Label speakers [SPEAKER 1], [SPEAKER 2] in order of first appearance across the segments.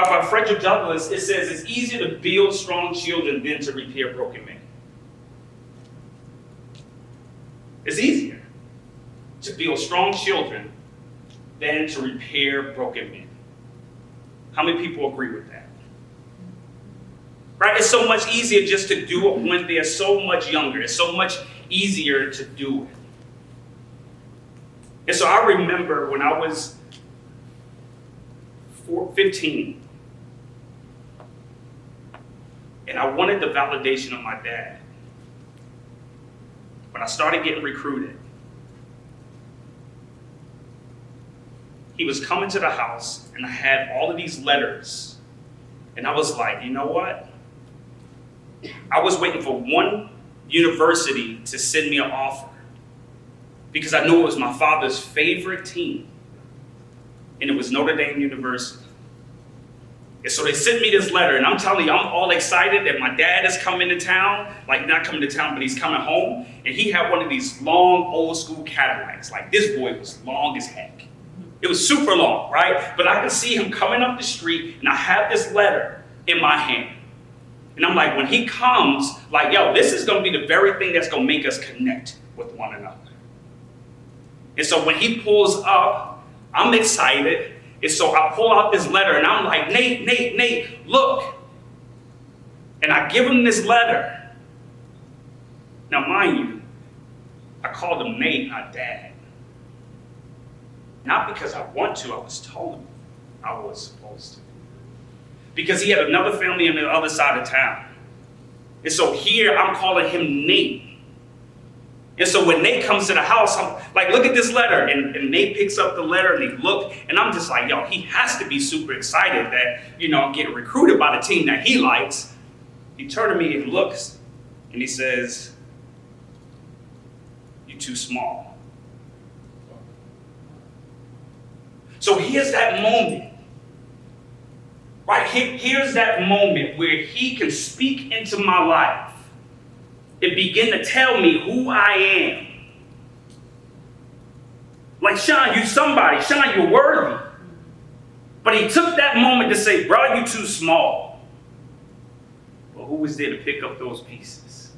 [SPEAKER 1] By Frederick Douglass, it says it's easier to build strong children than to repair broken men. It's easier to build strong children than to repair broken men. How many people agree with that? Right? It's so much easier just to do it when they're so much younger. It's so much easier to do it. And so I remember when I was 15, and I wanted the validation of my dad. When I started getting recruited, he was coming to the house, and I had all of these letters. And I was like, you know what? I was waiting for one university to send me an offer because I knew it was my father's favorite team, and it was Notre Dame University. And so they sent me this letter, and I'm telling you, I'm all excited that my dad is coming to town, like not coming to town, but he's coming home, and he had one of these long, old school Cadillacs. Like this boy was long as heck. It was super long, right? But I could see him coming up the street, and I have this letter in my hand. And I'm like, when he comes, like, yo, this is going to be the very thing that's going to make us connect with one another. And so when he pulls up, I'm excited. And so I pull out this letter, and I'm like, Nate, look. And I give him this letter. Now, mind you, I called him Nate, not Dad. Not because I want to, I was told I was supposed to. Because he had another family on the other side of town. And so here, I'm calling him Nate. And so when Nate comes to the house, I'm like, look at this letter. And Nate picks up the letter, and he look, and I'm just like, yo, he has to be super excited that, I'm getting recruited by the team that he likes. He turned to me and looks, and he says, you're too small. So here's that moment, right? Here's that moment where he can speak into my life and begin to tell me who I am. Like, Shon, you somebody. Shon, you're worthy. But he took that moment to say, bro, you too small. Well, who was there to pick up those pieces?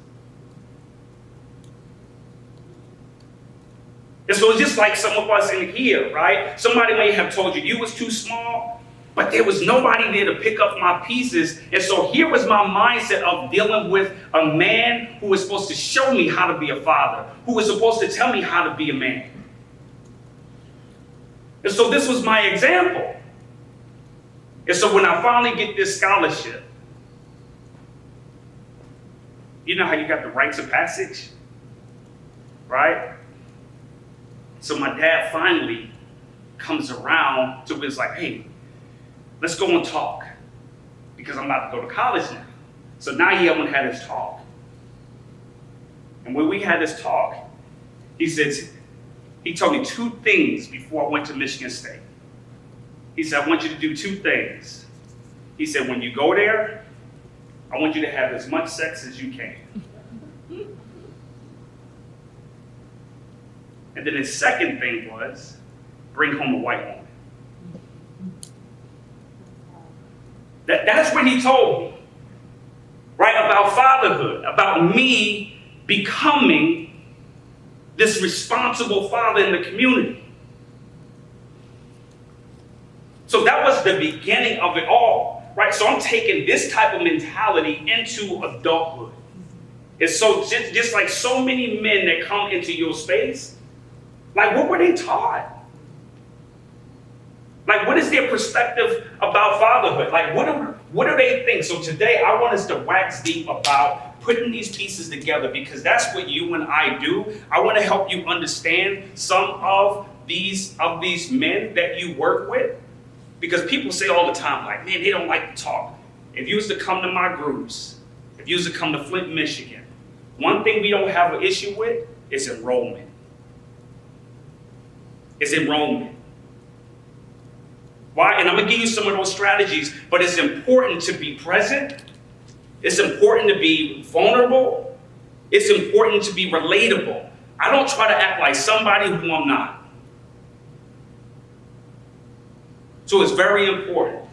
[SPEAKER 1] And so it's just like some of us in here, right? Somebody may have told you you was too small, but there was nobody there to pick up my pieces. And so here was my mindset of dealing with a man who was supposed to show me how to be a father, who was supposed to tell me how to be a man. And so this was my example. And so when I finally get this scholarship, you know how you got the rites of passage, right? So my dad finally comes around to it's like, hey, let's go and talk, because I'm about to go to college now. So now he haven't had his talk. And when we had this talk, he told me two things before I went to Michigan State. He said, I want you to do two things. He said, when you go there, I want you to have as much sex as you can. And then his second thing was, bring home a white woman. That's when he told me, right, about fatherhood, about me becoming this responsible father in the community. So that was the beginning of it all, right? So I'm taking this type of mentality into adulthood. And so just like so many men that come into your space, like what were they taught? Like, what is their perspective about fatherhood? Like, what do they think? So today, I want us to wax deep about putting these pieces together, because that's what you and I do. I want to help you understand some of these men that you work with, because people say all the time, like, man, they don't like to talk. If you was to come to my groups, if you was to come to Flint, Michigan, one thing we don't have an issue with is enrollment. It's enrollment. Why? And I'm going to give you some of those strategies, but it's important to be present. It's important to be vulnerable. It's important to be relatable. I don't try to act like somebody who I'm not. So it's very important.